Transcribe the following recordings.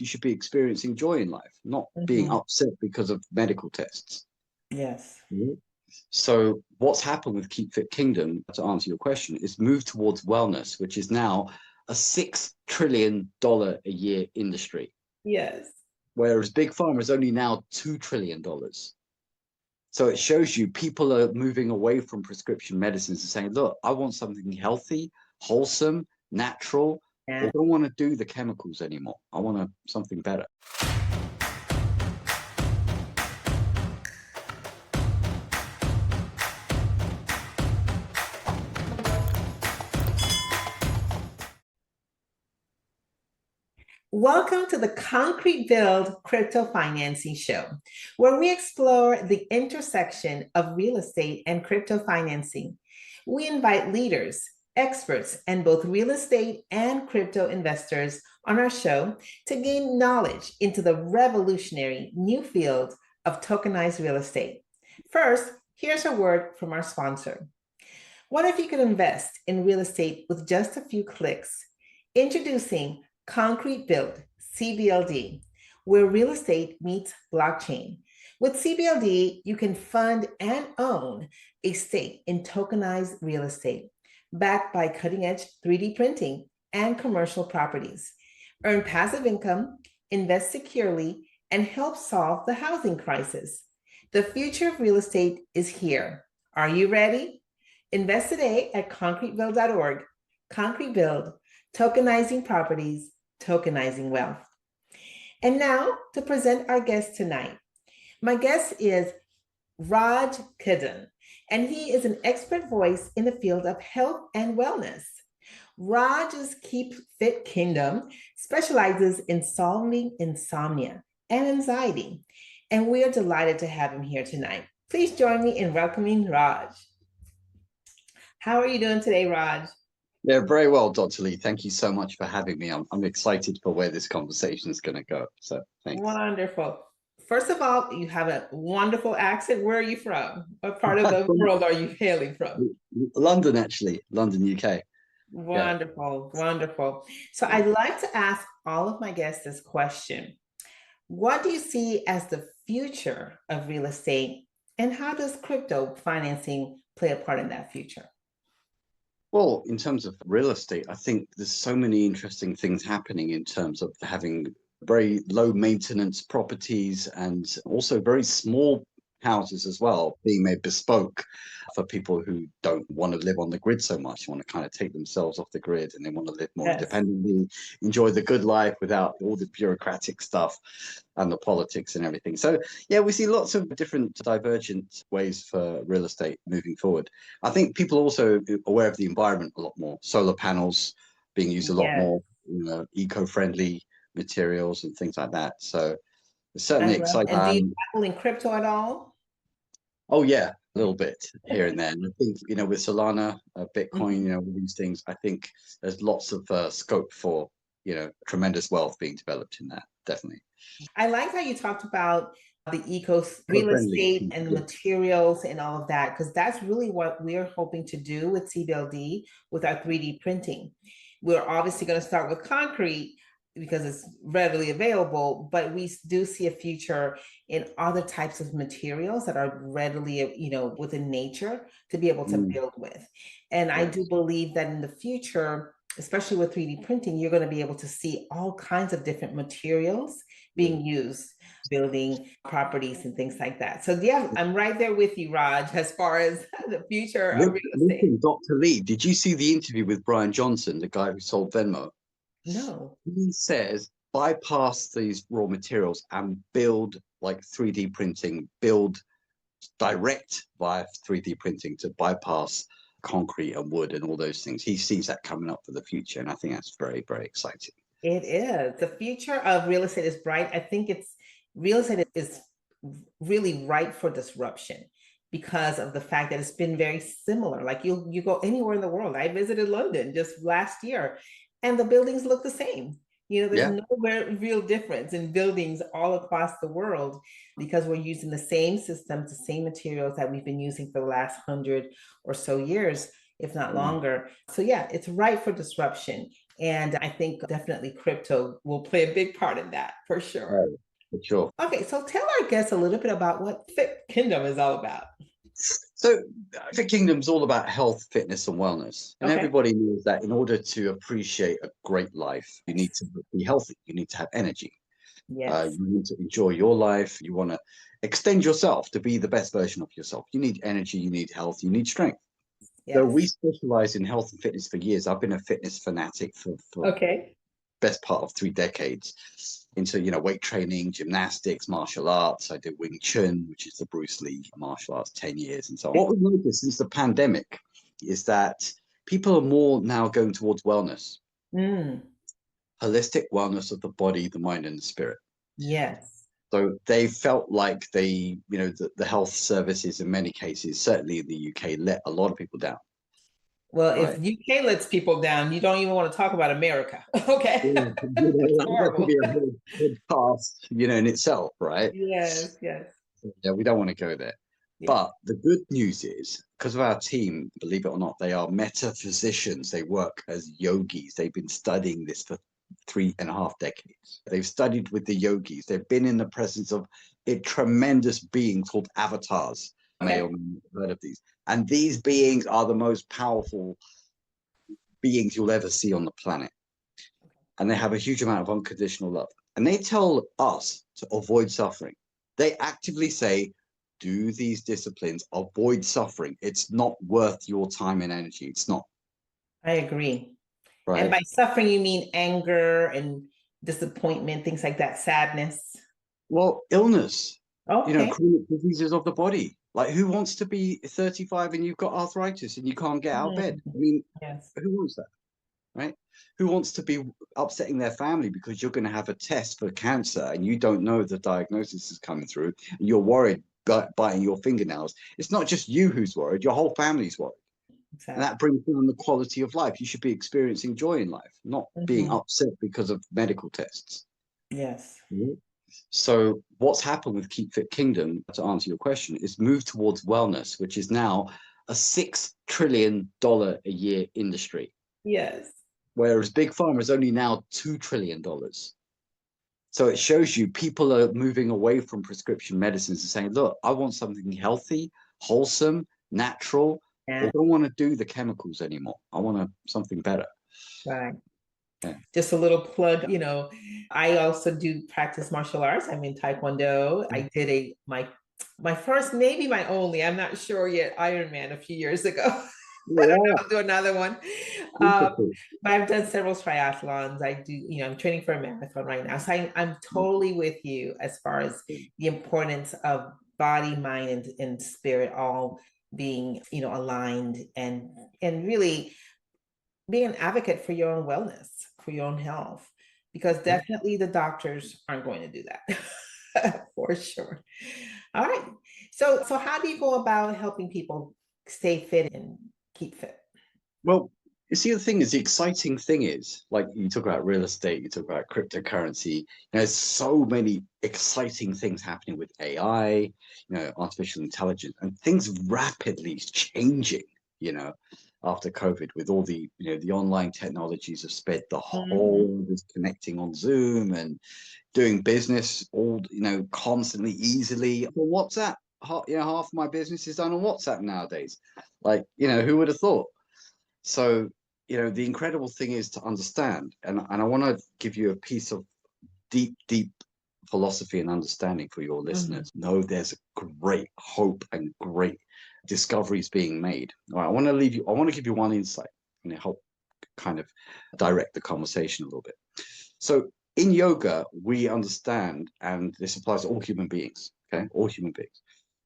You should be experiencing joy in life, not being upset because of medical tests. Yes. Mhm. So what's happened with Keep Fit Kingdom, to answer your question, is move towards wellness, which is now a $6 trillion a year industry, Yes. whereas Big Pharma is only now $2 trillion. So it shows you people are moving away from prescription medicines and saying, look, I want something healthy, wholesome, natural. I Yeah. don't want to do the chemicals anymore. I want something better. Welcome to the Concrete Build Crypto Financing Show, where we explore the intersection of real estate and crypto financing. We invite leaders, experts, and both real estate and crypto investors on our show to gain knowledge into the revolutionary new field of tokenized real estate. First, here's a word from our sponsor. What if you could invest in real estate with just a few clicks? Introducing Concrete Build, CBLD, where real estate meets blockchain. With CBLD, you can fund and own a stake in tokenized real estate, backed by cutting-edge 3D printing and commercial properties. Earn passive income, invest securely, and help solve the housing crisis. The future of real estate is here. Are you ready? Invest today at concretebuild.org. Concrete Build, tokenizing properties, tokenizing wealth. And now to present our guest tonight. My guest is Raj Khedun, and he is an expert voice in the field of health and wellness. Raj's Keep Fit Kingdom specializes in solving insomnia and anxiety, and we are delighted to have him here tonight. Please join me in welcoming Raj. How are you doing today, Raj? Yeah, very well, Dr. Lee. Thank you so much for having me. I'm excited for where this conversation is going to go. So thanks. Wonderful. First of all, you have a wonderful accent. Where are you from? What part of the world are you hailing from? London, actually. London, UK. Wonderful, wonderful. So Yeah. I'd like to ask all of my guests this question. What do you see as the future of real estate, and how does crypto financing play a part in that future? Well, in terms of real estate, I think there's so many interesting things happening in terms of having very low maintenance properties and also very small houses as well, being made bespoke for people who don't want to live on the grid so much, want to kind of take themselves off the grid and they want to live more Yes. independently, enjoy the good life without all the bureaucratic stuff and the politics and everything. So yeah, we see lots of different divergent ways for real estate moving forward. I think people are also aware of the environment a lot more. Solar panels being used a lot Yes. more, eco-friendly materials and things like that. So it's certainly I love. exciting. And do you dabble in crypto at all? Oh yeah, a little bit here and there. And I think, with Solana, Bitcoin, Mhm. all these things, I think there's lots of scope for, tremendous wealth being developed in that, definitely. I like how you talked about the eco real Eco-friendly. estate and the Yeah. materials and all of that, because that's really what we're hoping to do with CBLD with our 3D printing. We're obviously going to start with concrete because it's readily available, but we do see a future in other types of materials that are readily, within nature to be able to build with. And I Yes. do believe that in the future, especially with 3D printing, you're going to be able to see all kinds of different materials being used, building properties and things like that. So yeah, I'm right there with you, Raj, as far as the future of real estate. Listen, Dr. Lee, did you see the interview with Brian Johnson, the guy who sold Venmo? No. He says bypass these raw materials and build like 3D printing, build direct via 3D printing to bypass concrete and wood and all those things. He sees that coming up for the future, and I think that's very, very exciting. It is. The future of real estate is bright. I think real estate is really ripe for disruption because of the fact that it's been very similar. Like you go anywhere in the world. I visited London just last year and the buildings look the same. There's Yeah. no real difference in buildings all across the world because we're using the same systems, the same materials that we've been using for the last 100 or so years, if not longer. So yeah, it's ripe for disruption. And I think definitely crypto will play a big part in that for sure. Right. For sure. Okay, so tell our guests a little bit about what Fit Kingdom is all about. So, the kingdom's all about health, fitness, and wellness. And Okay. everybody knows that in order to appreciate a great life, you need to be healthy. You need to have energy. Yes. You need to enjoy your life. You want to extend yourself to be the best version of yourself. You need energy. You need health. You need strength. So Yes. we specialize in health and fitness for years. I've been a fitness fanatic for Okay. best part of 3 decades into weight training, gymnastics, martial arts. I did Wing Chun, which is the Bruce Lee martial arts, 10 years and so on. What we've noticed since the pandemic is that people are more now going towards wellness, holistic wellness of the body, the mind, and the spirit. Yes. So they felt like the health services in many cases, certainly in the UK, let a lot of people down. Well, Right. if UK lets people down, you don't even want to talk about America. Okay. Yeah, that could be a whole podcast, in itself, right? Yes, yes. Yeah, we don't want to go there. Yeah. But the good news is, because of our team, believe it or not, they are metaphysicians. They work as yogis. They've been studying this for 3.5 decades. They've studied with the yogis. They've been in the presence of a tremendous beings called avatars. Okay. May or may not have heard of these. And these beings are the most powerful beings you'll ever see on the planet. And they have a huge amount of unconditional love. And they tell us to avoid suffering. They actively say, do these disciplines, avoid suffering. It's not worth your time and energy. It's not. I agree. Right. And by suffering, you mean anger and disappointment, things like that, sadness. Well, illness, Okay. chronic diseases of the body. Like, who wants to be 35 and you've got arthritis and you can't get out of bed? I mean, Yes. who wants that? Right? Who wants to be upsetting their family because you're going to have a test for cancer and you don't know the diagnosis is coming through and you're worried biting your fingernails? It's not just you who's worried, your whole family's worried. Exactly. And that brings down the quality of life. You should be experiencing joy in life, not being upset because of medical tests. Yes. Mm-hmm. So what's happened with Keep Fit Kingdom, to answer your question, is move towards wellness, which is now a $6 trillion a year industry. Yes. Whereas Big Pharma is only now $2 trillion. So it shows you people are moving away from prescription medicines and saying, look, I want something healthy, wholesome, natural. Yeah. I don't want to do the chemicals anymore. I want something better. Right. Yeah. Just a little plug, I also do practice martial arts. I'm in Taekwondo. I did my first, maybe my only, I'm not sure yet, Ironman a few years ago. I don't know, I'll do another one. But I've done several triathlons. I do, I'm training for a marathon right now. So I'm totally with you as far as the importance of body, mind, and spirit all being, aligned and really being an advocate for your own wellness, for your own health, because definitely the doctors aren't going to do that for sure. All right. So how do you go about helping people stay fit and keep fit? Well, you see, the thing is, the exciting thing is, like, you talk about real estate, you talk about cryptocurrency, there's so many exciting things happening with AI, artificial intelligence, and things rapidly changing, after COVID, with all the, the online technologies have sped the whole, connecting on Zoom and doing business all, constantly, easily. Well, WhatsApp, half my business is done on WhatsApp nowadays. Like, who would have thought? So, the incredible thing is to understand, and I want to give you a piece of deep, deep philosophy and understanding for your listeners. Know there's a great hope and great discoveries being made. All right, I want to give you one insight and help kind of direct the conversation a little bit. So in yoga, we understand, and this applies to all human beings, okay? All human beings.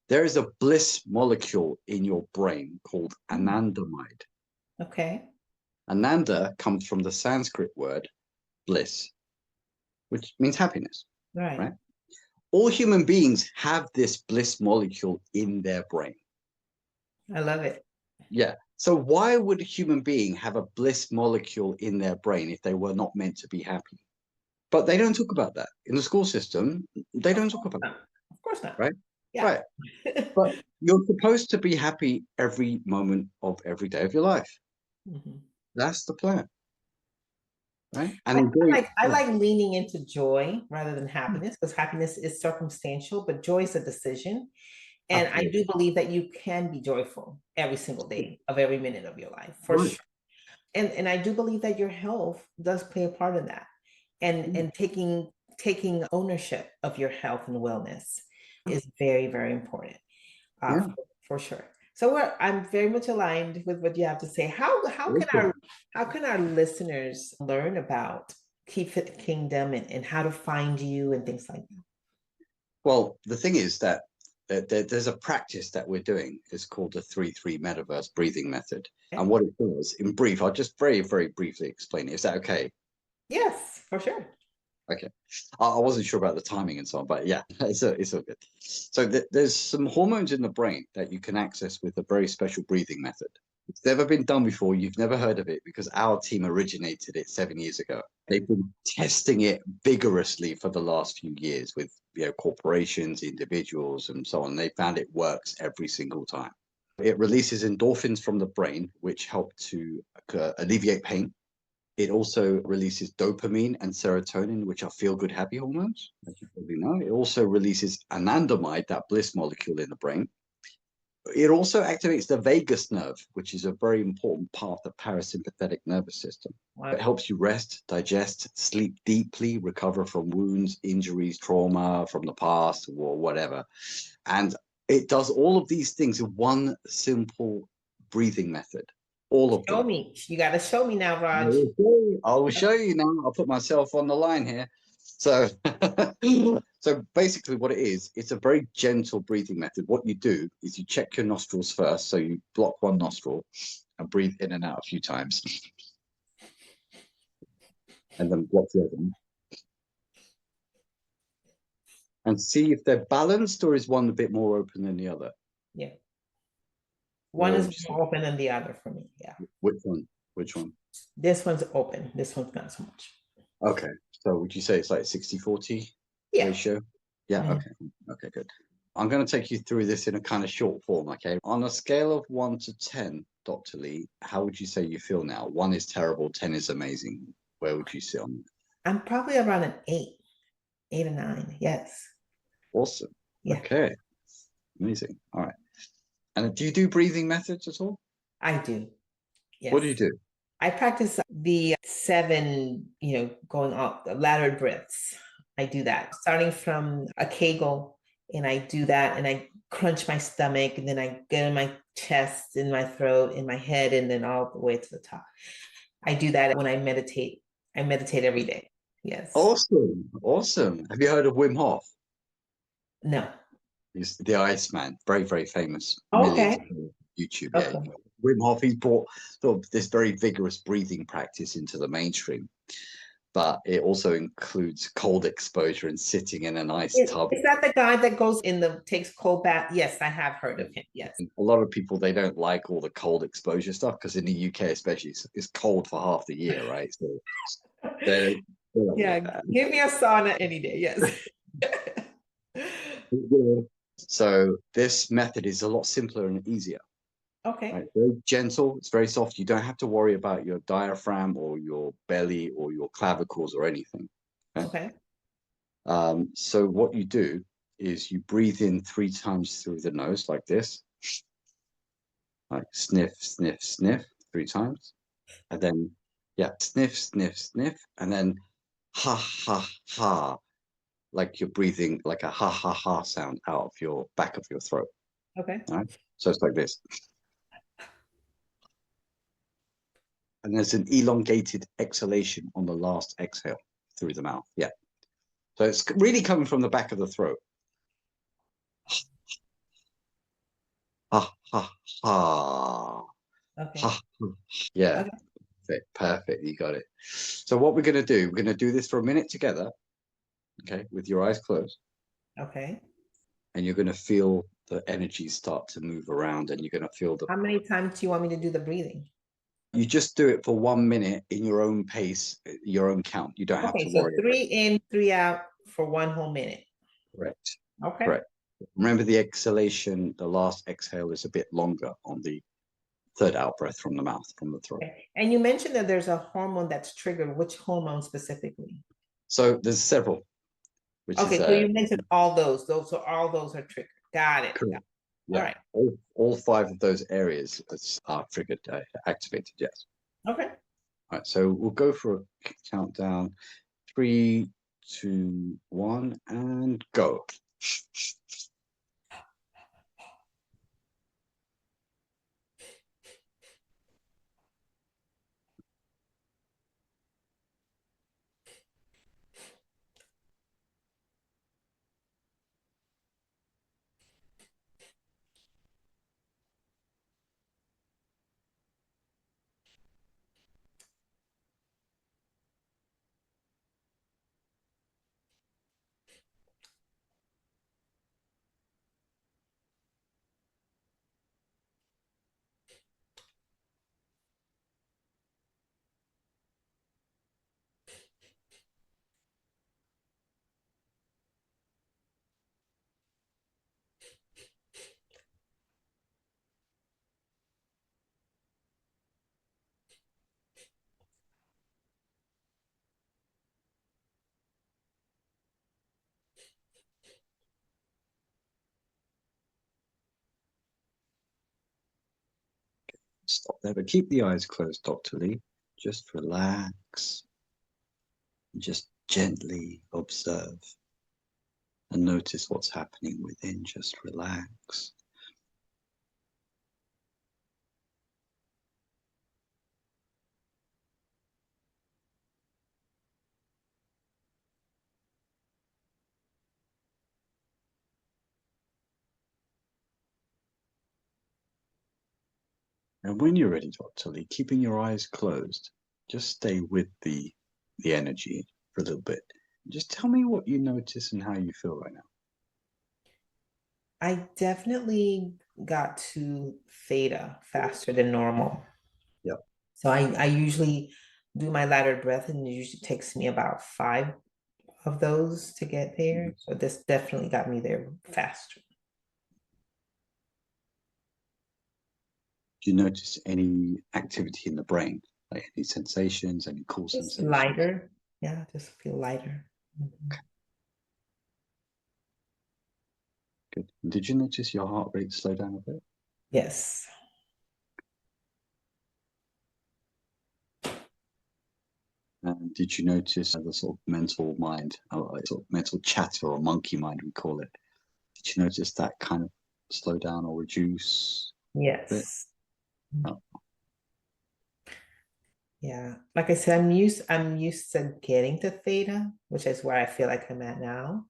There is a bliss molecule in your brain called anandamide. Okay. Ananda comes from the Sanskrit word bliss, which means happiness. Right? All human beings have this bliss molecule in their brain. I love it. Yeah. So why would a human being have a bliss molecule in their brain if they were not meant to be happy? But they don't talk about that. In the school system, they don't talk about that. Of course not. Right? Yeah. Right. But you're supposed to be happy every moment of every day of your life. That's the plan. right? And enjoy. I like leaning into joy rather than happiness, because happiness is circumstantial, but joy is a decision. And I do believe that you can be joyful every single day of every minute of your life, for sure. And I do believe that your health does play a part in that. And taking ownership of your health and wellness is very, very important, for sure. So I'm very much aligned with what you have to say. How can our listeners learn about Keep Fit Kingdom and how to find you and things like that? Well, the thing is that there's a practice that we're doing. It's called the 3-3 metaverse breathing method. Okay. And what it does, in brief, I'll just very, very briefly explain it. Is that okay? Yes, for sure. Okay. I wasn't sure about the timing and so on, but yeah, it's all good. So there's some hormones in the brain that you can access with a very special breathing method. It's never been done before. You've never heard of it because our team originated it 7 years ago. They've been testing it vigorously for the last few years with corporations, individuals, and so on. They found it works every single time. It releases endorphins from the brain, which help to alleviate pain. It also releases dopamine and serotonin, which are feel-good happy hormones, as you probably know. It also releases anandamide, that bliss molecule in the brain. It also activates the vagus nerve, which is a very important part of the parasympathetic nervous system. Wow. It helps you rest, digest, sleep deeply, recover from wounds, injuries, trauma from the past, or whatever. And it does all of these things in one simple breathing method. All of them. Show me. You got to show me now, Raj. I will show you now. I'll put myself on the line here. So, so basically what it is, it's a very gentle breathing method. What you do is you check your nostrils first. So you block one nostril and breathe in and out a few times. And then block the other one. And see if they're balanced, or is one a bit more open than the other? Yeah. One is more open than the other for me. Yeah. Which one? Which one? This one's open. This one's not so much. Okay. So would you say it's like 60-40 ratio? Yeah. Mm-hmm. Okay. Okay, good. I'm going to take you through this in a kind of short form. Okay. On a scale of 1 to 10, Dr. Lee, how would you say you feel now? 1 is terrible, 10 is amazing. Where would you sit on that? I'm probably around an 8 or 9. Yes. Awesome. Yeah. Okay. Amazing. All right. And do you do breathing methods at all? I do. Yes. What do you do? I practice the 7, going up, laddered breaths. I do that starting from a Kegel, and I do that, and I crunch my stomach, and then I get in my chest, in my throat, in my head, and then all the way to the top. I do that when I meditate. I meditate every day. Yes. Awesome. Awesome. Have you heard of Wim Hof? No. He's the Iceman, very, very famous. Okay. YouTube. Okay. Yeah. Wim Hof, he's brought sort of this very vigorous breathing practice into the mainstream, but it also includes cold exposure and sitting in an ice tub. Is that the guy that takes cold bath? Yes, I have heard of him. Yes. And a lot of people, they don't like all the cold exposure stuff because in the UK, especially, it's cold for half the year, right? So yeah, give me a sauna any day. Yes. So this method is a lot simpler and easier. Okay. Right? Very gentle. It's very soft. You don't have to worry about your diaphragm or your belly or your clavicles or anything. Okay. So what you do is you breathe in 3 times through the nose like this. Like sniff, sniff, sniff 3 times. And then, sniff, sniff, sniff. And then ha, ha, ha. Like you're breathing like a ha, ha, ha sound out of your back of your throat. Okay. All right. So it's like this. And there's an elongated exhalation on the last exhale through the mouth. Yeah. So it's really coming from the back of the throat. Ha, ha, ha. Okay. Ha, ha. Yeah. Okay. Perfect. You got it. So what we're going to do, we're going to do this for a minute together. Okay. With your eyes closed. Okay. And you're going to feel the energy start to move around, and you're going to feel the... How many times do you want me to do the breathing? You just do it for 1 minute in your own pace, your own count. You don't have to worry. So 3 in, 3 out for 1 whole minute. Correct. Okay. Correct. Remember the exhalation, the last exhale is a bit longer on the third out breath from the mouth, from the throat. Okay. And you mentioned that there's a hormone that's triggered. Which hormone specifically? So there's several, which Okay, is so you mentioned all those. So all those are triggered. Got it. correct. All Yeah, right. all five of those areas are triggered, activated. Yes. Okay. All right. So we'll go for a countdown. 3, 2, 1, and go. Stop there, but keep the eyes closed, Dr. Lee. Just relax. Just gently observe and notice what's happening within. Just relax. And when you're ready, Dr. Lee, keeping your eyes closed, just stay with the energy for a little bit. Just tell me what you notice and how you feel right now. I definitely got to theta faster than normal. Yep. So I usually do my laddered breath, and it usually takes me about 5 of those to get there. So this definitely got me there faster. Do you notice any activity in the brain, like any sensations, any cool Just sensations? lighter. Yeah, just feel lighter. Okay. Good. And did you notice your heart rate slow down a bit? Yes. And did you notice the sort of mental mind, or sort of mental chatter or monkey mind, we call it? Did you notice that kind of slow down or reduce a bit? Yes. Oh, Yeah. Like I said, I'm used to getting to theta, which is where I feel like I'm at now,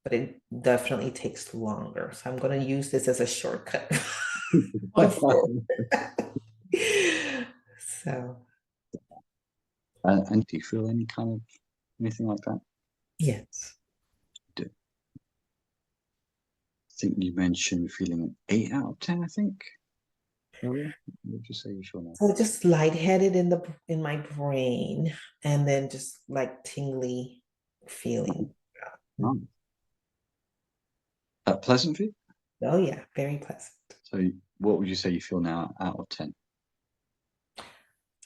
but it definitely takes longer. So I'm going to use this as a shortcut. So, and do you feel any kind of anything like that? yes. Do. I think you mentioned feeling an 8 out of 10, I think. Earlier. What would you say you feel now? So just lightheaded in my brain, and then just like tingly feeling. Oh. Pleasant for you? Oh yeah, very pleasant. So what would you say you feel now out of 10?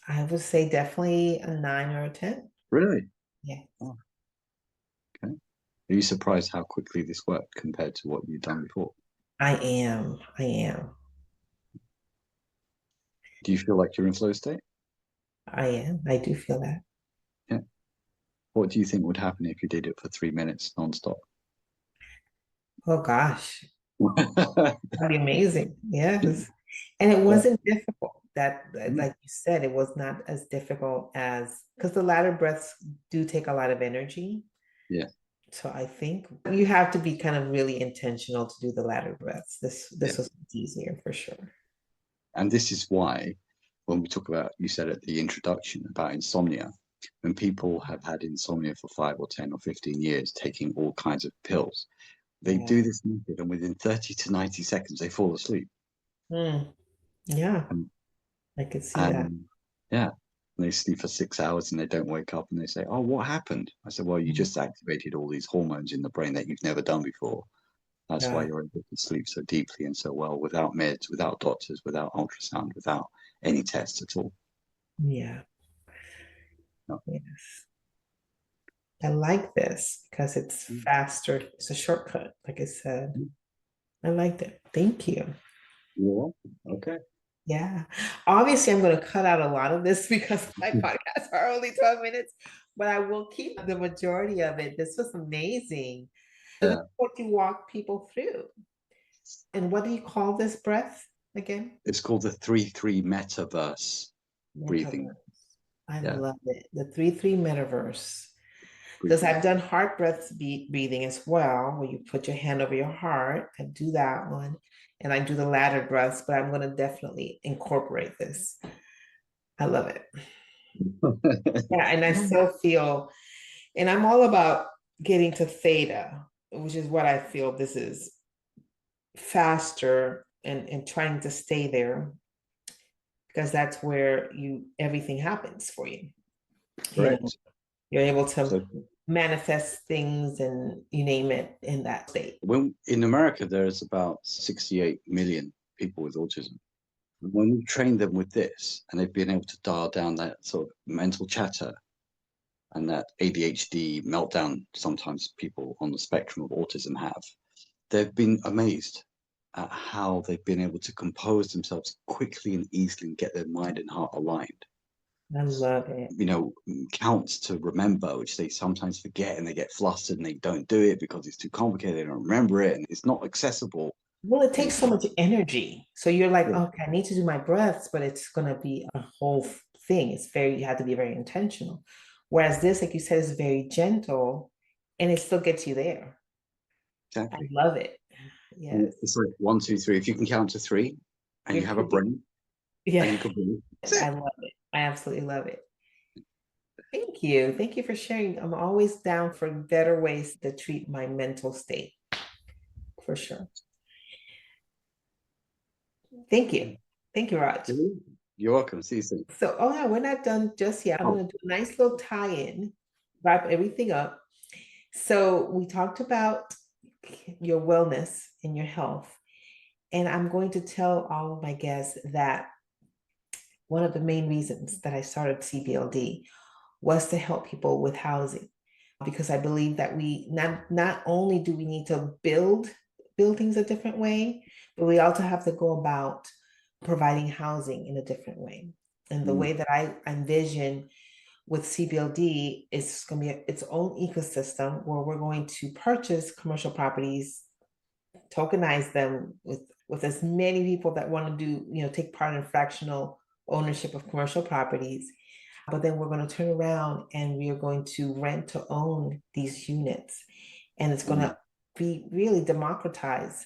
I would say definitely a 9 or a 10. Really? Yeah. Oh, okay. Are you surprised how quickly this worked compared to what you've done before? I am. I am. Do you feel like you're in flow state? I am. I do feel that. Yeah. What do you think would happen if you did it for 3 minutes nonstop? Oh gosh, that'd be amazing. Yes. And it wasn't difficult. Like you said, it was not as difficult as because the latter breaths do take a lot of energy. Yeah. So I think you have to be kind of really intentional to do the latter breaths. This was easier for sure. And this is why when we talk about, you said at the introduction about insomnia, when people have had insomnia for 5 or 10 or 15 years, taking all kinds of pills, they Yeah. do this method and within 30 to 90 seconds, they fall asleep. Mm, yeah, And, I could see that. and yeah, and they sleep for 6 hours and they don't wake up and they say, oh, what happened? I said, well, you just activated all these hormones in the brain that you've never done before. That's why you're able to sleep so deeply and so well without meds, without doctors, without ultrasound, without any tests at all. Yeah. No. Yes. I like this because it's faster. It's a shortcut, like I said. I liked it. Thank you. You're welcome. Okay. Yeah. Obviously, I'm going to cut out a lot of this because my podcasts are only 12 minutes, but I will keep the majority of it. This was amazing. So this Yeah. is what you walk people through. And what do you call this breath again? It's called the 3-3 metaverse breathing. Metaverse. I Yeah. love it. The 3-3 metaverse. Because Breathing. I've done heart breath breathing as well, where you put your hand over your heart. I do that one. And I do the ladder breaths, but I'm going to definitely incorporate this. I love it. Yeah, and I still feel, and I'm all about getting to theta, which is what I feel this is faster and trying to stay there because that's where everything happens for you. You know, Correct. you're able to So manifest things and you name it in that state. when in America, there's about 68 million people with autism. When we train them with this and they've been able to dial down that sort of mental chatter and that ADHD meltdown sometimes people on the spectrum of autism have, they've been amazed at how they've been able to compose themselves quickly and easily and get their mind and heart aligned. I love it. You know, counts to remember, which they sometimes forget and they get flustered and they don't do it because it's too complicated, they don't remember it and it's not accessible. Well, it takes so much energy. So you're like, Yeah, okay, I need to do my breaths, but it's going to be a whole thing. You have to be very intentional. Whereas this, like you said, is very gentle and it still gets you there. I exactly. love it. And Yes. it's like 1, 2, 3. If you can count to 3 and You're you have a pretty, brain yeah, and you can breathe, that's I it. love it. I absolutely love it. Thank you. Thank you for sharing. I'm always down for better ways to treat my mental state, for sure. Thank you. Thank you, Raj. You're welcome. See you soon. So, oh yeah, we're not done just yet. I'm Oh, going to do a nice little tie-in, wrap everything up. So we talked about your wellness and your health. And I'm going to tell all of my guests that one of the main reasons that I started CBLD was to help people with housing, because I believe that we not only do we need to build buildings a different way, but we also have to go about providing housing in a different way. And the way that I envision with CBLD is going to be its own ecosystem where we're going to purchase commercial properties, tokenize them with as many people that want to do, take part in fractional ownership of commercial properties. But then we're going to turn around and we are going to rent to own these units. And it's going to be really democratize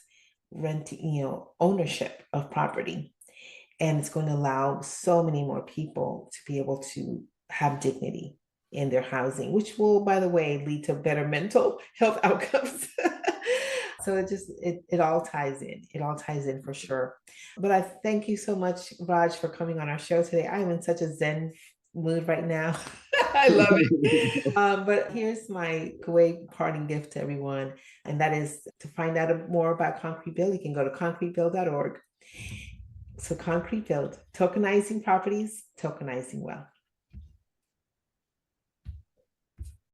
ownership of property. And it's going to allow so many more people to be able to have dignity in their housing, which will, by the way, lead to better mental health outcomes. So it all ties in. It all ties in for sure. But I thank you so much, Raj, for coming on our show today. I am in such a Zen mood right now. I love it. But here's my great parting gift to everyone, and that is to find out more about Concrete Build. You can go to concretebuild.org. So Concrete Build, tokenizing properties, tokenizing wealth.